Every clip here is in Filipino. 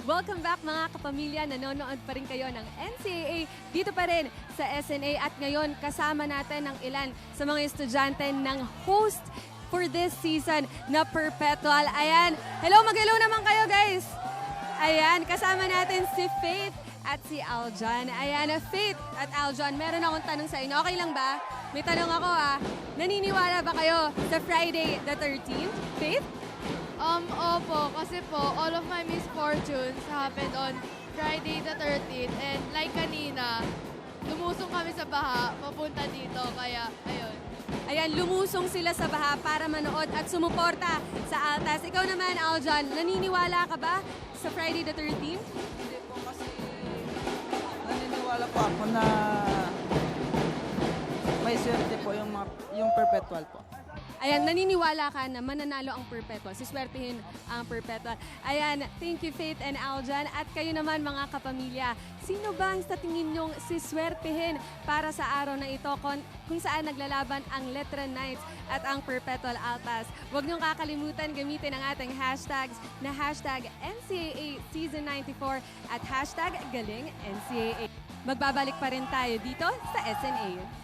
Welcome back mga kapamilya, nanonood pa rin kayo ng NCAA dito pa rin sa SNA at ngayon kasama natin ang ilan sa mga estudyante ng host for this season na Perpetual. Ayan, hello, mag-hello naman kayo guys. Ayan, kasama natin si Faith at si Aljan. Ayan, Faith at Aljan, meron akong tanong sa inyo. Okay lang ba? May tanong ako naniniwala ba kayo sa Friday the 13th? Faith? Opo, kasi po, all of my misfortunes happened on Friday the 13th. And like kanina, lumusong kami sa baha, papunta dito. Kaya, ayun. Ayan, lumusong sila sa baha para manood at sumuporta sa Altas. Ikaw naman, Aljan, naniniwala ka ba sa Friday the 13th? Hindi po kasi naniniwala po ako na may swerte po yung Perpetual po. Ayan, naniniwala ka na mananalo ang Perpetual. Siswertihin ang Perpetual. Ayan, thank you Faith and Aljan. At kayo naman mga kapamilya, sino ba ang sa tingin nyong siswertihin para sa araw na ito kung saan naglalaban ang Letran Knights at ang Perpetual Altas? Huwag niyong kakalimutan gamitin ang ating hashtags na hashtag NCAA Season 94 at hashtag Galing NCAA. Magbabalik pa rin tayo dito sa SNA.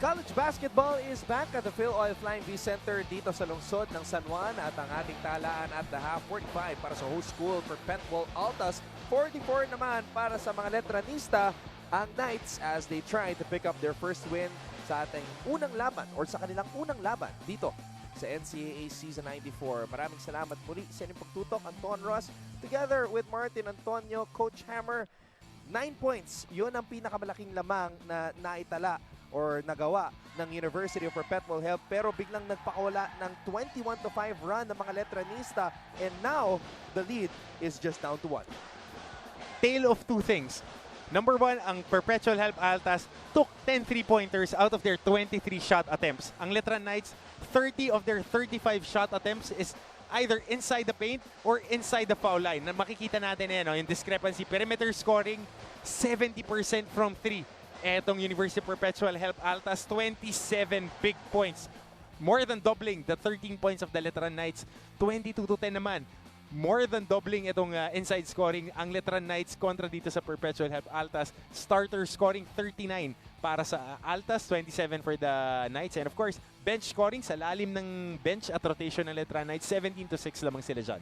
College basketball is back at the Phil Oil Flying V Center dito sa lungsod ng San Juan at ang ating talaan at the half 45 para sa host school Perpetual Altas, 44 naman para sa mga Letranista ang Knights as they try to pick up their first win sa ating unang laban or sa kanilang unang laban dito sa NCAA Season 94. Maraming salamat muli sa inyong pagtutok, Anton Ross, together with Martin Antonio, Coach Hammer. 9 points, yun ang pinakamalaking lamang na naitala or nagawa ng University of Perpetual Health, pero biglang nagpakawala ng 21-5 run ng mga Letranista, and now the lead is just down to 1. Tale of two things. Number one, ang Perpetual Health Altas took 10 3-pointers out of their 23 shot attempts. Ang Letran Knights, 30 of their 35 shot attempts is either inside the paint or inside the foul line. Na makikita natin yung discrepancy. Perimeter scoring, 70% from 3. Etong University Perpetual Health Altas, 27 big points. More than doubling the 13 points of the Letran Knights. 22-10 naman. More than doubling itong inside scoring ang Letran Knights kontra dito sa Perpetual Health Altas. Starter scoring 39 para sa Altas, 27 for the Knights. And of course, bench scoring sa lalim ng bench at rotation ng Letran Knights, 17-6 lamang sila dyan.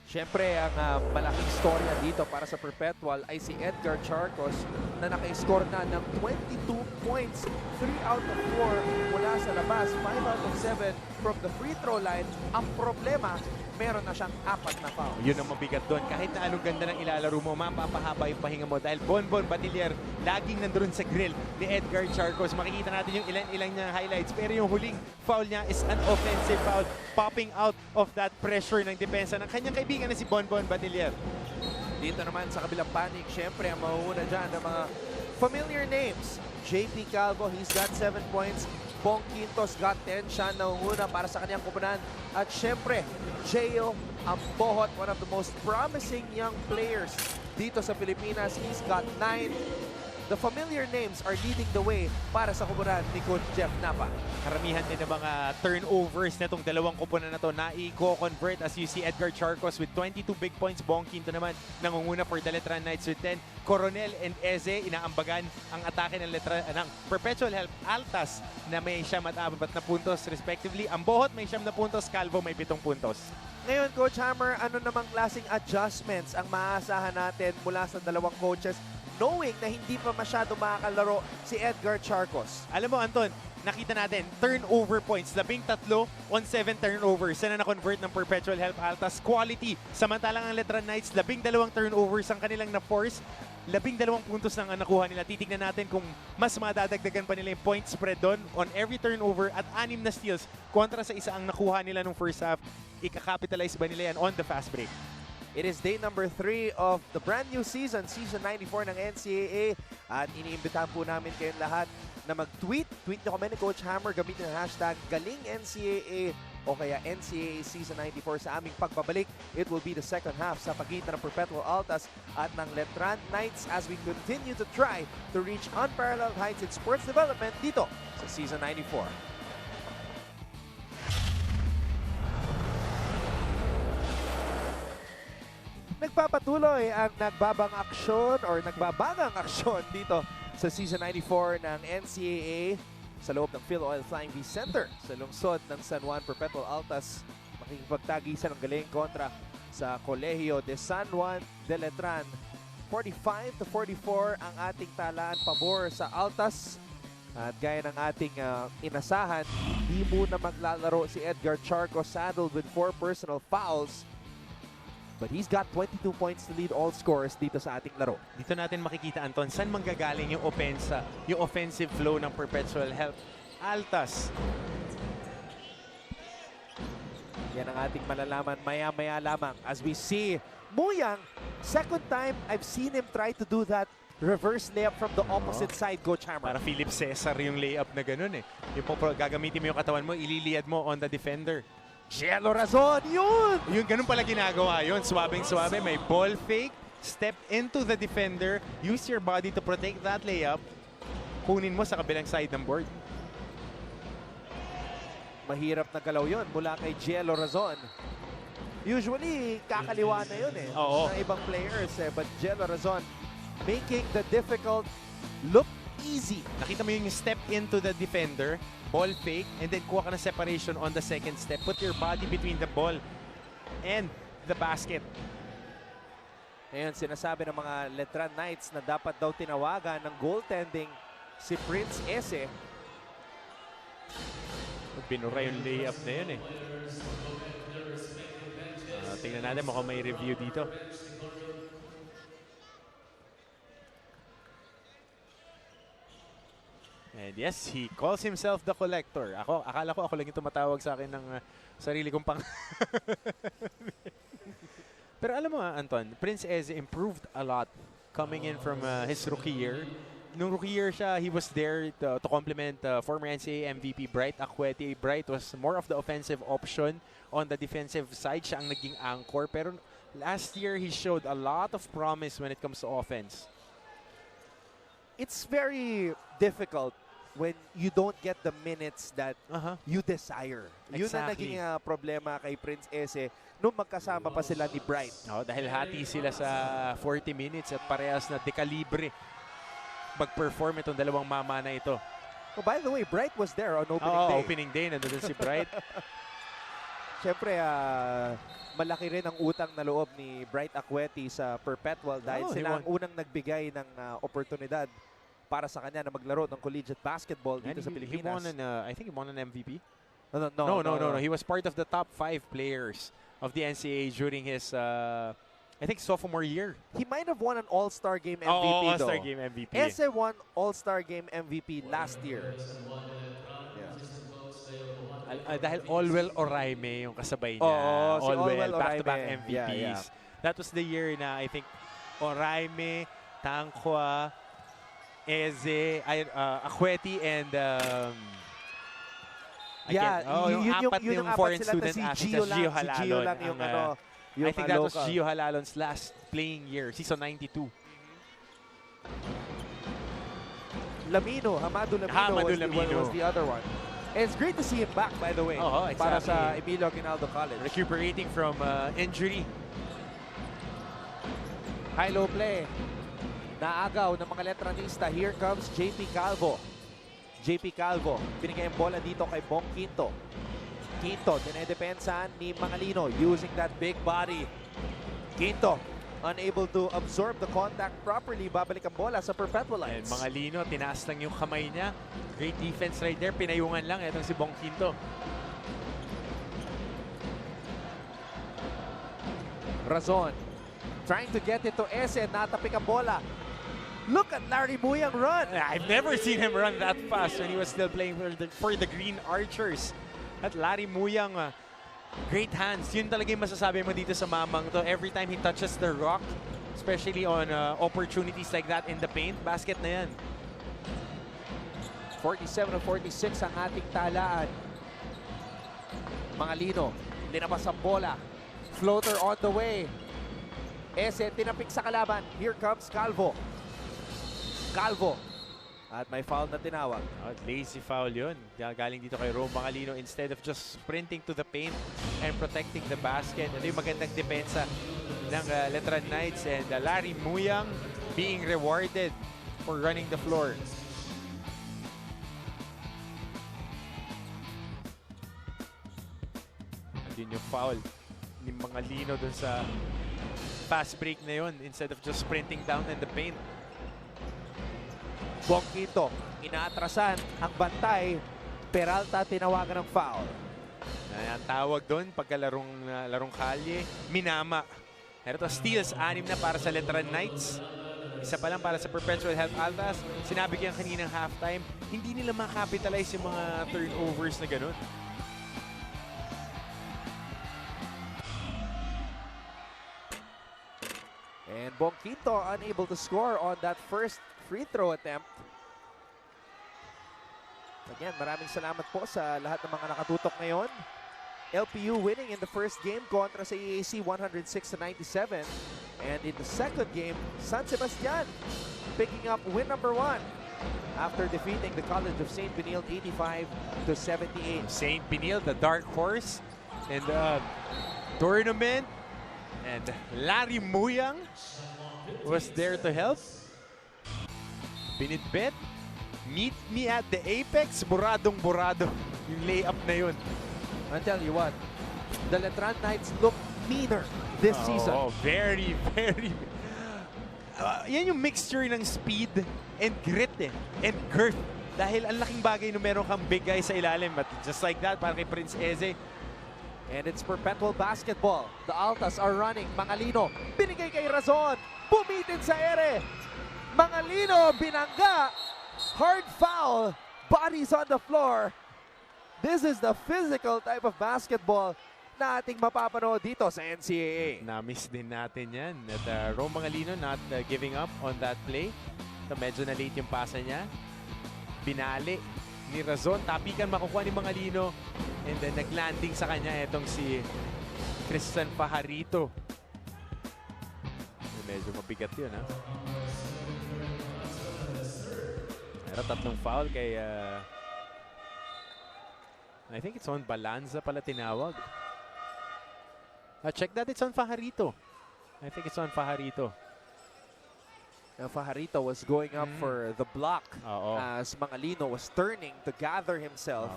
Siyempre, ang malaking storya dito para sa Perpetual ay si Edgar Charcos na naka-score na ng 22 points, 3 out of 4 mula sa labas, 5 out of 7 from the free throw line. Ang problema, meron na siyang 4 na foul. Yun ang mabigat doon. Kahit na anong ganda ng ilalaro mo, mapapahaba yung pahinga mo dahil Bonbon Batiller laging nandun sa grill ni Edgar Charcos. Makikita natin yung ilan-ilang niya highlights, pero yung huling foul niya is an offensive foul, popping out of that pressure ng depensa ng kanyang kaibigan na si Bonbon Batiller. Dito naman sa kabilang panig, syempre ang mauuna dyan ng mga familiar names. JP Calvo, he's got 7 points. Bong Quintos got 10. Siya nangunguna para sa kanyang kupunan. At syempre, Jayo Ambohot, one of the most promising young players dito sa Pilipinas. He's got 9. The familiar names are leading the way para sa kupunan ni Coach Jeff Napa. Karamihan din ng mga turnovers na itong dalawang kupunan na ito na i-convert as you see Edgar Charcos with 22 big points. Bong Quinto naman nangunguna for the Letran Knights with 10. Coronel and Eze inaambagan ang atake ng Perpetual Health Altas na may 7 at 4 na puntos respectively. Ambohot may 7 na puntos, Calvo may 7 puntos. Ngayon, Coach Hammer, ano namang klaseng adjustments ang maaasahan natin mula sa dalawang coaches knowing na hindi pa masyado makakalaro si Edgar Charcos? Alam mo, Anton, nakita natin, turnover points, 13 on 7 turnovers na na-convert ng Perpetual Health Altas. Quality. Samantalang ang Letran Knights, 12 turnovers ang kanilang na-force. 12 puntos lang ang nakuha nila. Titignan natin kung mas madadagdagan pa nila yung point spread doon on every turnover at 6 na steals kontra sa isa ang nakuha nila nung first half. Ika-capitalize ba nila yan on the fast break? It is day number 3 of the brand new season, Season 94 ng NCAA. At iniimbitahan po namin kayong lahat na mag-tweet. Tweet nyo kami ni Coach Hammer, gamitin ang hashtag GalingNCAA o kaya NCAA Season 94 sa aming pagbabalik. It will be the second half sa pagitan ng Perpetual Altas at ng Letran Knights as we continue to try to reach unparalleled heights in sports development dito sa Season 94. Nagpapatuloy ang nagbabagang aksyon dito sa Season 94 ng NCAA sa loob ng Phil Oil Flying V Center sa lungsod ng San Juan. Perpetual Altas makikipagtagisan ng galing kontra sa Colegio de San Juan de Letran. 45-44 ang ating talaan pabor sa Altas. At gaya ng ating inasahan, di muna maglalaro si Edgar Charco, saddled with 4 personal fouls. But he's got 22 points to lead all scorers dito sa ating laro. Dito natin makikita, Anton, saan manggagaling yung offensive flow ng Perpetual help Altas. Yan ang ating malalaman maya-maya lamang as we see Muyang. Second time I've seen him try to do that reverse layup from the opposite side, Coach Hammer. Para Philip Cesar yung layup na ganun eh. Yung gagamitin mo yung katawan mo, ililiad mo on the defender. Cielo Razon, yun! Yung ganun pala ginagawa yun. Swabing-swabe, may ball fake, step into the defender, use your body to protect that layup, kunin mo sa kabilang side ng board. Mahirap na galaw yun mula kay Cielo Razon. Usually, kakaliwa na yun eh. Oo. Ng ibang players eh. But Cielo Razon making the difficult look easy. Nakita mo yung step into the defender, ball fake, and then kuha ka ng separation on the second step. Put your body between the ball and the basket. Ngayon, sinasabi ng mga Letran Knights na dapat daw tinawagan ng goaltending si Prince Ese. Binura yung layup na yun eh. Tingnan natin, mukhang may review dito. And yes, he calls himself the collector. Akala ko ako lang yung tumatawag sa akin ng sarili kong pang... Pero alam mo Anton, Prince Eze improved a lot coming in from his rookie year. Nung rookie year siya, he was there to complement former NCAA MVP Bright Akweti. Bright was more of the offensive option. On the defensive side, siya ang naging anchor. Pero last year, he showed a lot of promise when it comes to offense. It's very difficult when you don't get the minutes that you desire. Exactly. Yun ang naging problema kay Prince Ese nung magkasama pa sila ni Bright. Dahil hati sila sa 40 minutes at parehas na dekalibre mag-perform itong dalawang mama na ito. Oh, by the way, Bright was there on opening day. Opening day, nandun si Bright. Siyempre, malaki rin ang utang na loob ni Bright Akweti sa Perpetual dahil sila ang unang nagbigay ng oportunidad para sa kanya na maglaro ng collegiate basketball dito sa Pilipinas. I think he won an MVP. No. He was part of the top 5 players of the NCAA during his, I think, sophomore year. He might have won an All-Star Game MVP All-Star Game MVP. Ese won All-Star Game MVP last year. Dahil Allwell Oraime yung kasabay niya. Si Allwell back-to-back Oraime. MVPs. Yeah. That was the year na I think Oraime, Tangkwa, Eze, Akweti, and yung apat yung foreign student si athletes. Gio lang yung I think that was Gio Halalon's last playing year, season 92. Hamadu Lamino was the other one. And it's great to see him back, by the way, exactly. Para sa Emilio Aguinaldo College. Recuperating from injury. High-low play. Naagaw ng mga Letranista. Here comes JP Calvo. Binigay ang bola dito kay Bong Quinto. Dinedepensahan ni Mangalino using that big body. Quinto, unable to absorb the contact properly. Babalik ang bola sa Perpetual Lights. And Mangalino, tinaas lang yung kamay niya. Great defense right there. Pinayungan lang. Itong si Bong Quinto. Razon trying to get it to Ese. Natapik ang bola. Look at Larry Muyang run. I've never seen him run that fast when he was still playing for the Green Archers. At Larry Muyang, great hands. Yun talaga yung masasabi mo dito sa mamang to. Every time he touches the rock, especially on opportunities like that in the paint, basket na yan. 47-46 ang ating talaan. Mangalino, linabas ang bola. Floater on the way. Ese, tinapik sa kalaban. Here comes Calvo. Calvo. At may foul na tinawag. Oh, lazy foul yun. Galing dito kay Rome Mangalino instead of just sprinting to the paint and protecting the basket. Ito yung magandang depensa ng Letran Knights, and Larry Muyang being rewarded for running the floor. At yun yung foul ni Mangalino dun sa fast break na yun instead of just sprinting down in the paint. Bongkito, inaatrasan ang bantay. Peralta tinawagan ng foul. Ang tawag doon larong kalye, minama. Ito steals, 6 na para sa Letran Knights. Isa pa lang para sa Perpetual Health Altas. Sinabi ko yung kaninang halftime, hindi nila makapitalize yung mga turnovers na ganun. And Bongkito unable to score on that first free throw attempt. Again, maraming salamat po sa lahat ng mga nakatutok ngayon. LPU winning in the first game kontra sa EAC 106-97. And in the second game, San Sebastian picking up win number 1 after defeating the College of St. Benilde 85-78. St. Benilde, the dark horse in the tournament. And Larry Muyang was there to help. Binitbit. Meet me at the apex. Buradong-burado yung layup na yun. I'll tell you what, the Letran Knights look meaner this season. Oh, very, very. Yan yung mixture ng speed and grit and girth. Dahil ang laking bagay na meron kang big guy sa ilalim. But just like that, parang kay Prince Eze. And it's Perpetual basketball. The Altas are running. Mangalino, binigay kay Razon. Bumitin sa ere. Mangalino, binangga. Hard foul. Bodies on the floor. This is the physical type of basketball na ating mapapanood dito sa NCAA. Na-miss din natin yan. At Rome Mangalino not giving up on that play. So, medyo na late yung pasa niya. Binali ni Razon. Tapikan makukuha ni Mangalino. And then naglanding sa kanya itong si Christian Pajarito. Medyo mabigat yun, ha? Meron tatlong foul kay... I think it's on Balanza pala tinawag. Check that, it's on Pajarito. I think it's on Pajarito. Now, Pajarito was going up for the block as Mangalino was turning to gather himself.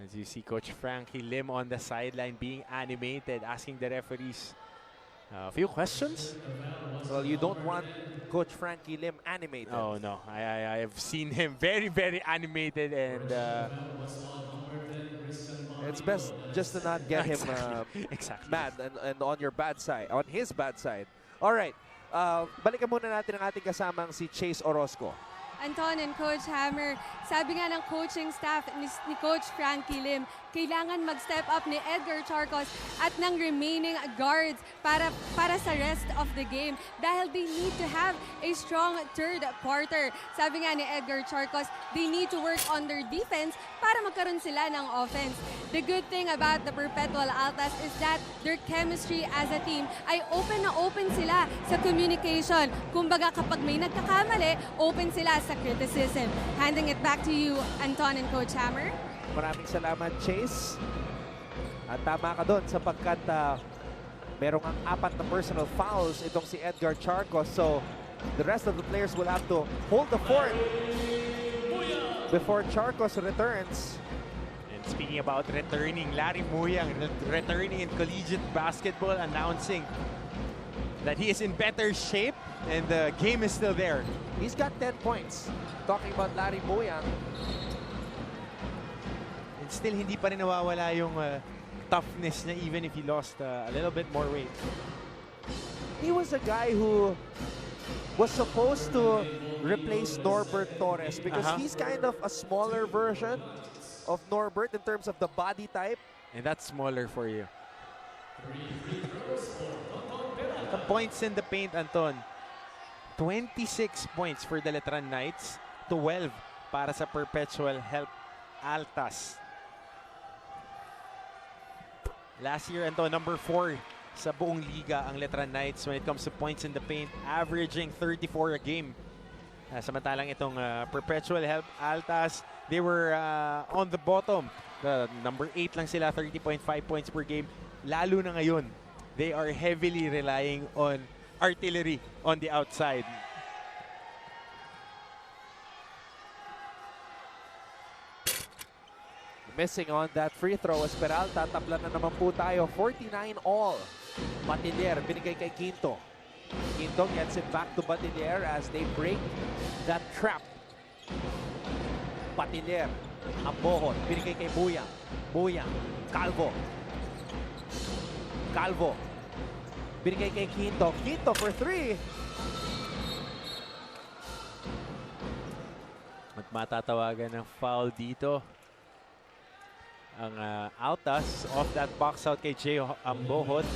As you see Coach Frankie Lim on the sideline being animated, asking the referees a few questions. Well, you don't want Coach Frankie Lim animated. Oh, no. I have seen him very, very animated, and it's best just to not get him exactly. mad and on your bad side, on his bad side. All right. Balikan muna natin ang ating kasamang si Chase Orozco. Anton and Coach Hammer, sabi nga ng coaching staff ni Coach Frankie Lim, kailangan mag-step up ni Edgar Charcos at ng remaining guards para sa rest of the game dahil they need to have a strong third quarter. Sabi nga ni Edgar Charcos, they need to work on their defense para magkaroon sila ng offense. The good thing about the Perpetual Altas is that their chemistry as a team ay open na open sila sa communication. Kumbaga kapag may nagkakamali, open sila sa criticism. Handing it back to you, Anton and Coach Hammer. Maraming salamat, Chase. At tama ka doon sapagkat merong ang 4 na personal fouls itong si Edgar Charcos. So, the rest of the players will have to hold the fort before Charcos returns. And speaking about returning, Larry Muyang returning in collegiate basketball, announcing that he is in better shape and the game is still there. He's got 10 points. Talking about Larry Muyang. And still, hindi pa rin nawawala yung toughness niya even if he lost a little bit more weight. He was a guy who was supposed to replace Norbert Torres because he's kind of a smaller version of Norbert in terms of the body type. And that's smaller for you. The points in the paint, Anton. 26 points for the Letran Knights. 12 para sa Perpetual Help Altas. Last year, ito, number 4 sa buong liga ang Letran Knights when it comes to points in the paint, averaging 34 a game. Samantalang itong Perpetual Help Altas, they were on the bottom. Number 8 lang sila, 30.5 points per game. Lalo na ngayon, they are heavily relying on artillery on the outside. Missing on that free throw as Peralta. Tabla na naman po tayo. 49 all. Batiller, binigay kay Quinto. Quinto gets it back to Batiller as they break that trap. Batiller, Ambohon, binigay kay Buyang. Buyang, Calvo. Calvo, binigay kay Quinto. Quinto for 3. At matatawagan ng foul dito ang Altas off that box out kay Jay Ambohon.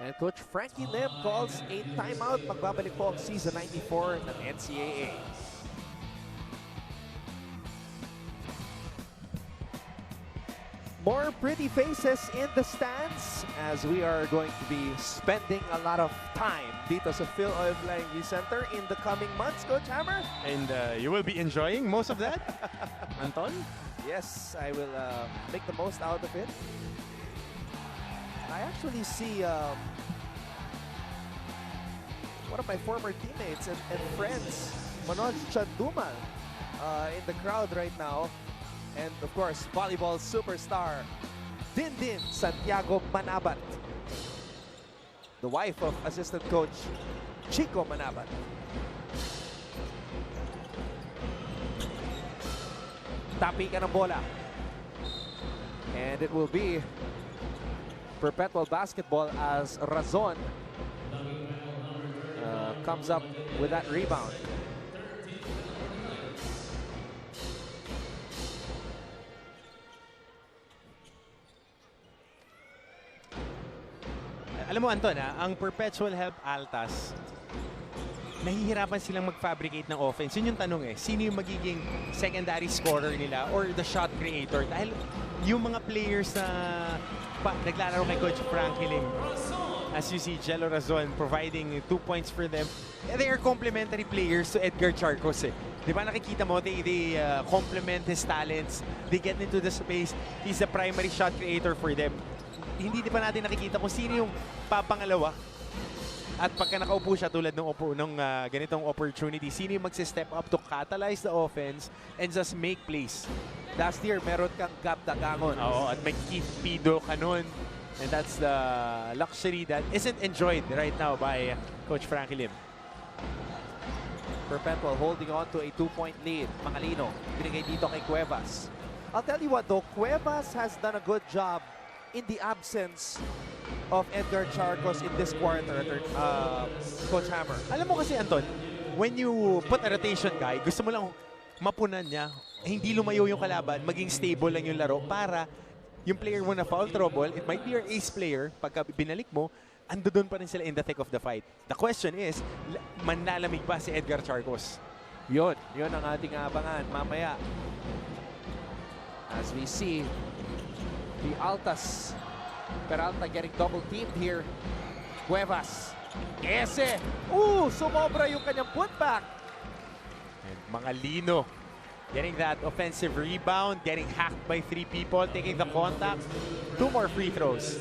And Coach Frankie Lim calls a timeout. Magbabalik po ang season 94 ng NCAA. More pretty faces in the stands as we are going to be spending a lot of time dito sa Phil Oil Flying V Center in the coming months, Coach Hammer. And you will be enjoying most of that, Anton? Yes, I will make the most out of it. I actually see one of my former teammates and friends, Manoj Chandumal, in the crowd right now. And of course, volleyball superstar, Dindin Santiago Manabat, the wife of assistant coach Chico Manabat. Tapi ka ng bola. And it will be Perpetual basketball as Razon comes up with that rebound. Alam mo, Anton, ang Perpetual Help Altas, nahihirapan silang mag-fabricate ng offense. Yun yung tanong eh. Sino yung magiging secondary scorer nila or the shot creator? Dahil yung mga players na naglalaro kay Coach Frankie Lim, as you see, Jello Razon providing 2 points for them. They are complementary players to Edgar Charcos eh. Di ba nakikita mo, they complement his talents. They get into the space. He's the primary shot creator for them. Hindi pa natin nakikita kung sino yung papangalawa. At pagka nakaupo siya tulad ng ganitong opportunity, sino yung magsi-step up to catalyze the offense and just make plays. Last year, meron kang Gab Dagangon. Oo, at may Keith Pido ka nun. And that's the luxury that isn't enjoyed right now by Coach Frankie Lim. Perpetual holding on to a 2-point lead. Mangalino, binigay dito kay Cuevas. I'll tell you what though, Cuevas has done a good job in the absence of Edgar Charcos in this quarter, Coach Hammer. Alam mo kasi, Anton, when you put a rotation guy, gusto mo lang mapunan niya, hindi lumayo yung kalaban, maging stable lang yung laro para yung player mo na foul trouble, it might be your ace player, pagka binalik mo, ando doon pa rin sila in the thick of the fight. The question is, manlalamig ba si Edgar Charcos? Yun ang ating abangan mamaya. As we see, the Altas, Peralta getting double teamed here. Cuevas, ese! Sumobra yung kanyang putback. And Mangalino getting that offensive rebound, getting hacked by 3 people, taking the contact. 2 more free throws.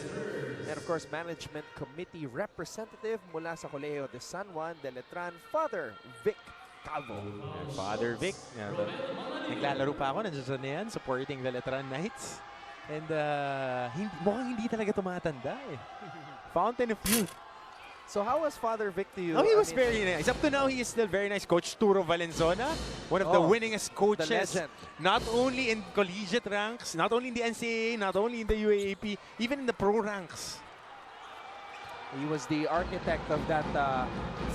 And of course, management committee representative mula sa Colegio de San Juan de Letran, Father Vic Calvo. And Father Vic, naglalaro pa ako, nandiyan na yan, supporting the Letran Knights. And mukhang hindi talaga tumatanda eh. Fountain of youth. So how was Father Vic to you? Oh, he was very nice. Up to now, he is still very nice. Coach Turo Valenzona, one of the winningest coaches. The legend. Not only in collegiate ranks, not only in the NCAA, not only in the UAAP, even in the pro ranks. He was the architect of that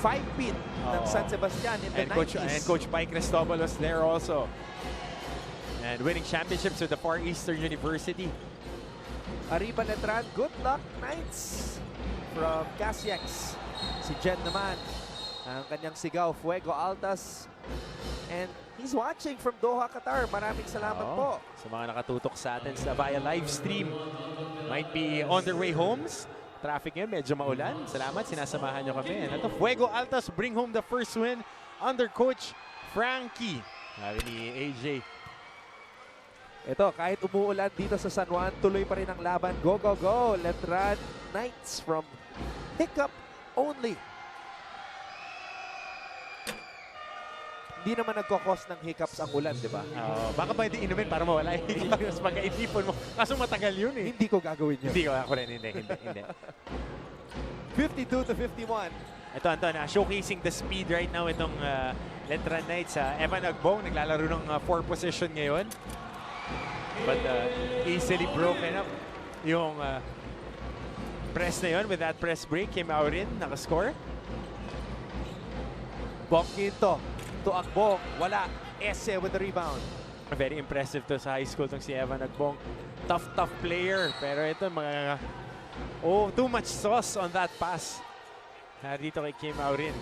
5-pin ng San Sebastian in the 90s. And Coach Mike Cristobal was there also. And winning championships with the Far Eastern University. Arriba Letran, good luck Knights from Casiex. Si Jen naman, ang kanyang sigaw, Fuego Altas. And he's watching from Doha, Qatar. Maraming salamat po. Sa mga nakatutok sa atin sa via live stream. Might be on their way homes. Traffic ngayon, medyo maulan. Salamat, sinasamahan nyo kami. And ito, Fuego Altas bring home the first win under Coach Frankie. Sabi ni AJ. Ito, kahit umuulan dito sa San Juan, tuloy pa rin ang laban. Go, go, go! Letran Knights from hiccup only. Hindi naman nagkakos ng hiccups ang ulan, di ba? Baka pwede inumin para mawala yung hiccups pagka-itipon mo. Kaso matagal yun eh. Hindi ko gagawin yun. Hindi ko, ako rin. Hindi. 52 to 51. Ito, Anton, showcasing the speed right now itong Letran Knights. Evan Agbong, naglalaro ng 4 position ngayon. But easily broken up yung press na yun. With that press break, came out in, nakascore. Bongkinto to Agbong. Wala. Ese with the rebound. Very impressive to sa high school tong si Evan Agbong. Tough player. Pero ito, mga... too much sauce on that pass. Dito kay Kim Aurin.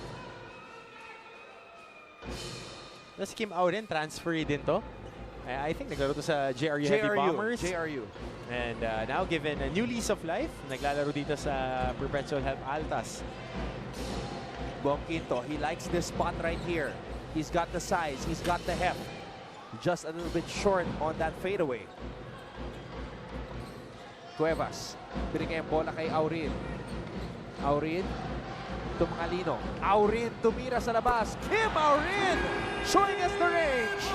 Tapos Kim Aurin, transfer din to. I think naglaro to sa JRU Heavy Bombers. JRU. And now given a new lease of life, naglalaro dito sa Perpetual Help Altas. Bongkinto, he likes this spot right here. He's got the size, he's got the heft. Just a little bit short on that fadeaway. Cuevas, binigay ang bola kay Aurin. Aurin, tumakalino. Aurin, tumira sa labas. Kim Aurin, showing us the range.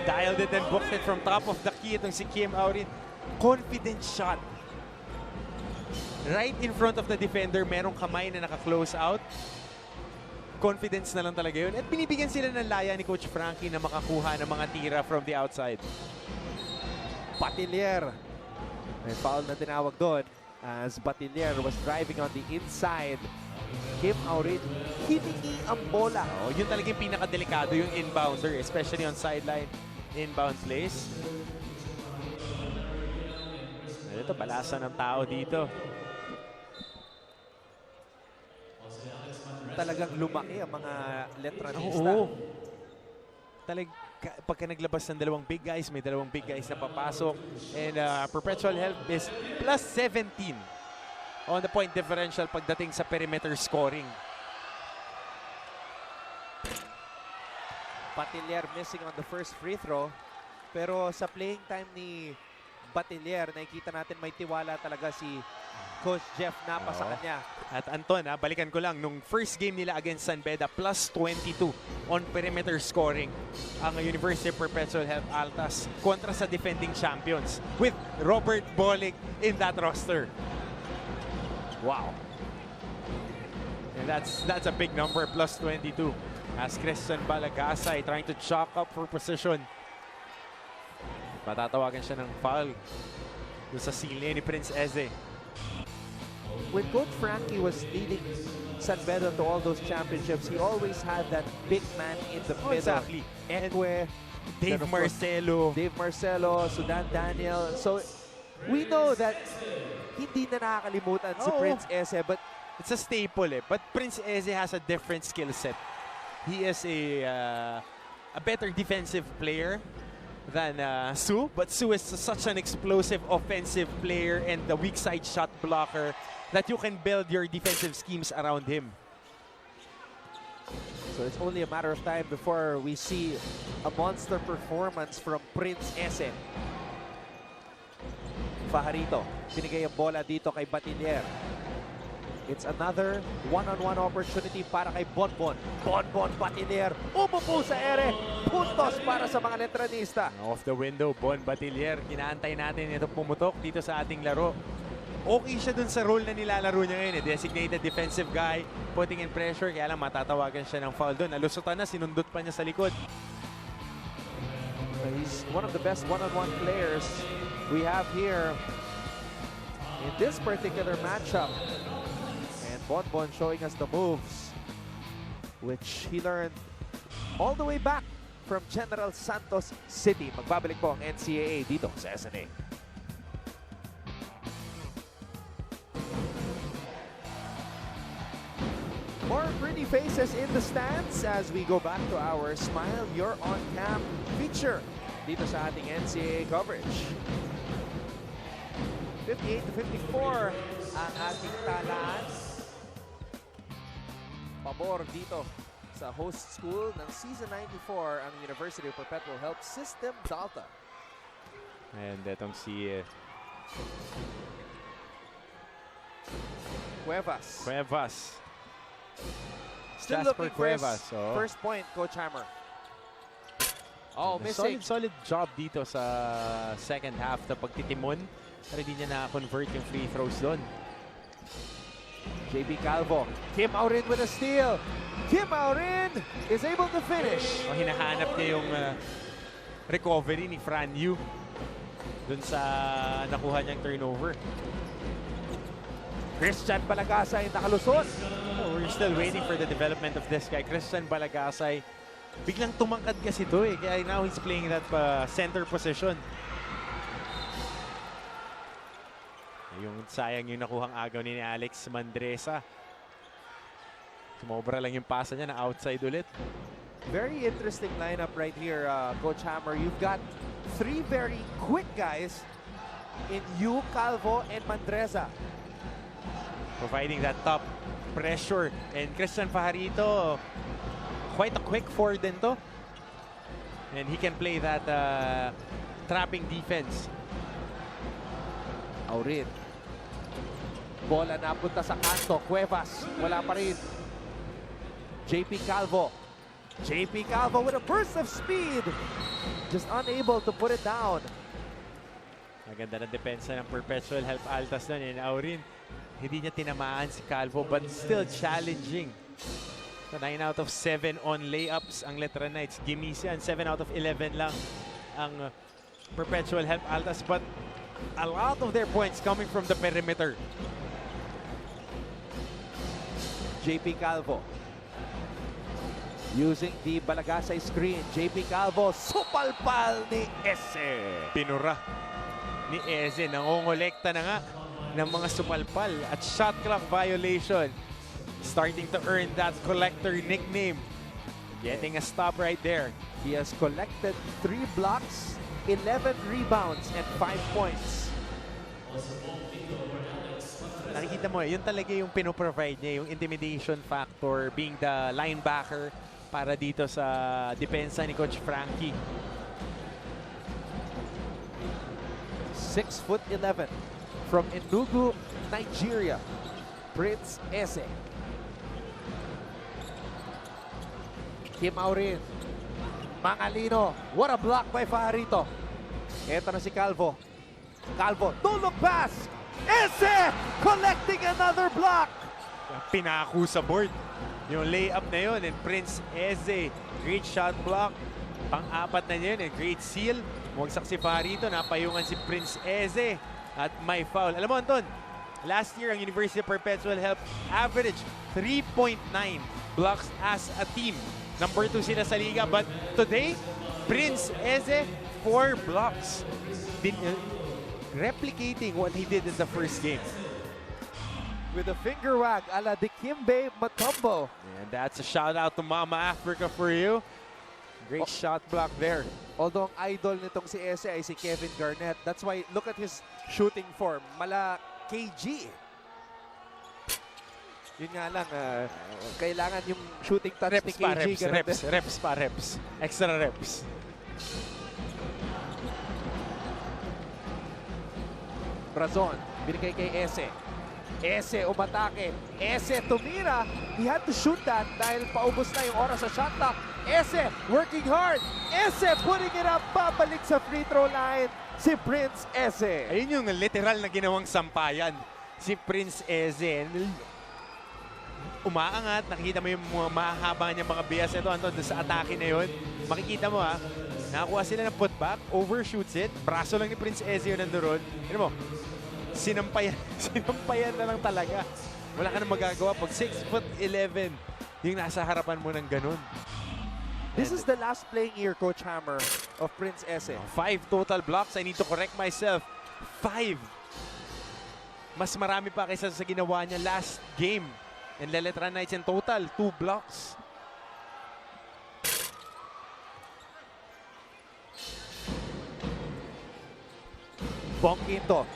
Dialed it and booked it from top of the key itong si Kim Aurin. Confident shot. Right in front of the defender, merong kamay na naka-close out. Confidence na lang talaga yun. At binibigyan sila ng laya ni Coach Frankie na makakuha ng mga tira from the outside. Batilier. May foul na tinawag doon as Batilier was driving on the inside. Kim Aurin, hiningi ang bola. Yun talaga yung pinakadelikado, yung inbounder, especially on sideline inbound plays. Ito, balasa ng tao dito. Talagang lumaki ang mga Letranista. Pagka naglabas ng dalawang big guys, may dalawang big guys na papasok. And Perpetual Help is plus 17 on the point differential pagdating sa perimeter scoring. Batilier missing on the first free throw. Pero sa playing time ni Batilier, nakikita natin may tiwala talaga si Coach Jeff Napa sa kanya. At Anton, balikan ko lang, nung first game nila against San Beda, plus 22 on perimeter scoring ang University of Perpetual Help Altas kontra sa defending champions with Robert Bolig in that roster. Wow. And that's a big number, plus 22. As Christian Balagasay trying to chalk up for position. Matatawagan siya ng foul doon sa sili ni Prince Eze. When Coach Frankie was leading San Beda to all those championships, he always had that big man in the middle. Exactly. Ekwe, Dave Marcelo, Sudan Daniel. So we know that hindi na nakakalimutan si Prince Eze, but it's a staple eh. But Prince Eze has a different skill set. He is a better defensive player than Sue, but Sue is such an explosive offensive player and the weak side shot blocker that you can build your defensive schemes around him. So it's only a matter of time before we see a monster performance from Prince Eze. Fajarito, binigay ang bola dito kay Batilier. It's another one-on-one opportunity para kay Bonbon. Bonbon Batilier, umupo sa ere. Puntos para sa mga Letranista. Off the window, Bon Batilier. Kinaantay natin ito pumutok dito sa ating laro. Okay siya dun sa role na nilalaro niya ngayon. Designated defensive guy, putting in pressure. Kaya lang matatawagan siya ng foul dun. Nalusutan na, sinundot pa niya sa likod. He's one of the best one-on-one players we have here in this particular matchup. Bonbon showing us the moves, which he learned all the way back from General Santos City. Magbabalik po ang NCAA dito sa SNA. Friendly faces in the stands as we go back to our Smile You're on Cam feature dito sa ating NCAA coverage. 58-54 ang ating talaan. Pabor dito sa host school ng Season 94 ang University of Perpetual Health System, Dalta. And itong si Cuevas. Still Jasper looking for his Cuevas. first point, Coach Hammer. Oh, missing. Solid job dito sa second half na pagtitimon. Pero hindi niya na-convert yung free throws doon. JB Calvo. Kim Aurin with a steal. Kim Aurin is able to finish. Hinahanap niya yung recovery ni Fran Yu dun sa nakuha niyang turnover. Christian Balagasay nakalusot. We're still waiting for the development of this guy. Christian Balagasay. Biglang tumangkad kasi ito eh. Kaya now he's playing that center position. Yung sayang yung nakuhang agaw ni Alex Mandresa. Sumobra lang yung pasa niya na outside ulit. Very interesting lineup right here, Coach Hammer. You've got three very quick guys in Yu, Calvo, and Mandresa. Providing that top pressure. And Christian Fajarito, quite a quick four din to. And he can play that trapping defense. Aurin. Bola napunta sa kanto. Cuevas. Wala pa rin. JP Calvo. JP Calvo with a burst of speed. Just unable to put it down. Maganda ng depensa ng Perpetual Health Altas doon. And Aurin, hindi niya tinamaan si Calvo but still challenging. So 9 out of 7 on layups ang Letran Knights. Gimisian, 7 out of 11 lang ang Perpetual Health Altas. But a lot of their points coming from the perimeter. JP Calvo. Using the Balagasay screen. JP Calvo, supalpal ni Ese. Pinura ni Eze. Nangongolekta na nga ng mga supalpal at shot clock violation. Starting to earn that collector nickname. Getting a stop right there. He has collected 3 blocks, 11 rebounds, and 5 points. Nakikita mo, yun talaga yung pinoprovide niya, yung intimidation factor, being the linebacker para dito sa depensa ni Coach Frankie. 6'11" from Enugu, Nigeria, Prince Ese. Kim Aurin. Mangalino. What a block by Fajarito. Eto na si Calvo. Calvo, don't look pass. Ese collecting another block. Pinako sa board yung layup na yun. And Prince Eze, great shot block. Pang-apat na yun. And great seal. Mawagsak si Fajarito. Napayungan si Prince Eze. At may foul. Alam mo, Anton, last year ang University of Perpetual Health average 3.9 blocks as a team. Number 2 sila sa liga. But today, Prince Eze, 4 blocks. Replicating what he did in the first game. With a finger wag a la Dikembe Mutombo. And that's a shout out to Mama Africa for you. Great shot block there. Although ang idol nitong si Ese ay si Kevin Garnett. That's why, look at his shooting form. Mala KG. Yun nga lang, kailangan yung shooting touch ni KG. Reps. Extra reps. Brazon, binigay kay Ese. Ese umatake. Ese tumira. He had to shoot that dahil paubos na yung oras sa shot clock. Ese working hard. Ese putting it up. Babalik sa free throw line si Prince Ese. Ayun yung literal na ginawang sampayan. Si Prince Eze. Umaangat. Nakikita mo yung mga mahaba niyang mga bias. Ito, Anton, sa atake na yun. Makikita mo, ha. Nakakuha sila ng putback. Overshoots it. Braso lang ni Prince Eze yun nandoon. Ano mo? Sinampayan na lang talaga. Wala ka na magagawa pag 6'11" yung nasa harapan mo ng ganun. This is the last playing year, Coach Hammer, of Prince Ese. 5 total blocks. I need to correct myself. 5. Mas marami pa kaysa sa ginawa niya last game. And the Letran Knights in total, 2 blocks. Bongkinto,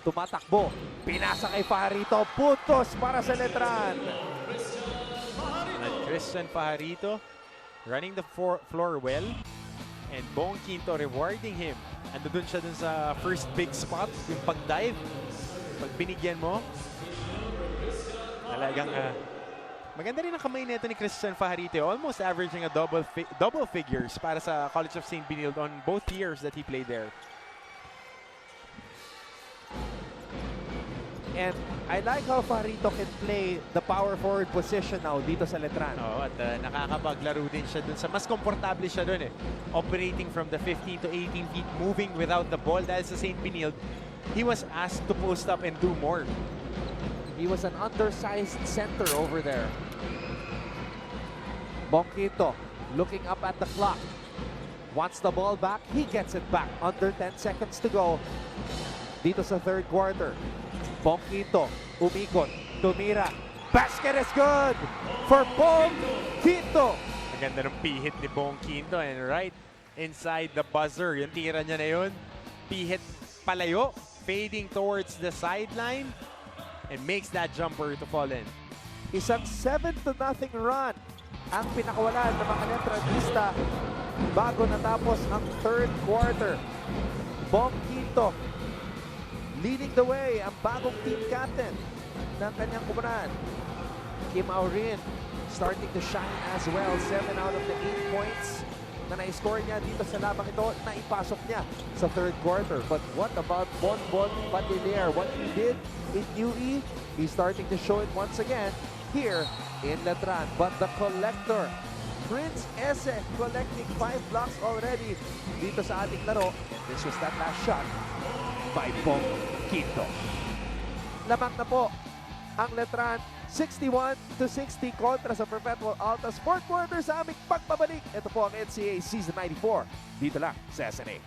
tumatakbo. Pinasa kay Fajarito. Putos para sa Letran. And Christian Fajarito running the floor well. And Bongkinto rewarding him. Ando dun siya dun sa first big spot, yung pag-dive. Pag binigyan mo, talagang maganda rin ang kamay nito ni Christian Fajarito. Almost averaging a double figures para sa College of St. Benilde on both years that he played there. And I like how Fajarito can play the power forward position now dito sa Letran. Oo, at nakakapaglaro din siya dun sa mas komportable siya dun eh. Operating from the 15 to 18 feet, moving without the ball dahil sa St. Benilde. He was asked to post up and do more. He was an undersized center over there. Bongkinto looking up at the clock. Wants the ball back. He gets it back. Under 10 seconds to go dito sa third quarter. Bongkinto umikot. Tumira. Basket is good for Bongkinto. Maganda ng pihit ni Bongkinto and right inside the buzzer. Yung tira niya na yun. Pihit palayo. Fading towards the sideline and makes that jumper to fall in. Isang 7-0 run ang pinakawalan ng mga Letranista bago natapos ang third quarter. Bongkinto leading the way, ang bagong team captain ng kanyang kumanan. Kim Aurin starting to shine as well. 7 out of the 8 points na na-score niya dito sa labang ito, naipasok niya sa third quarter. But what about Bonbon Padilier? What he did in UE, he's starting to show it once again here in Letran. But the collector, Prince Ese, collecting 5 blocks already dito sa ating laro. This was that last shot by Bongkinto. Lamang na po ang Letran, 61-60 kontra sa Perpetual Altas. Fourth quarter sa aming pagbabalik. Ito po ang NCAA Season 94. Dito lang sa SNA.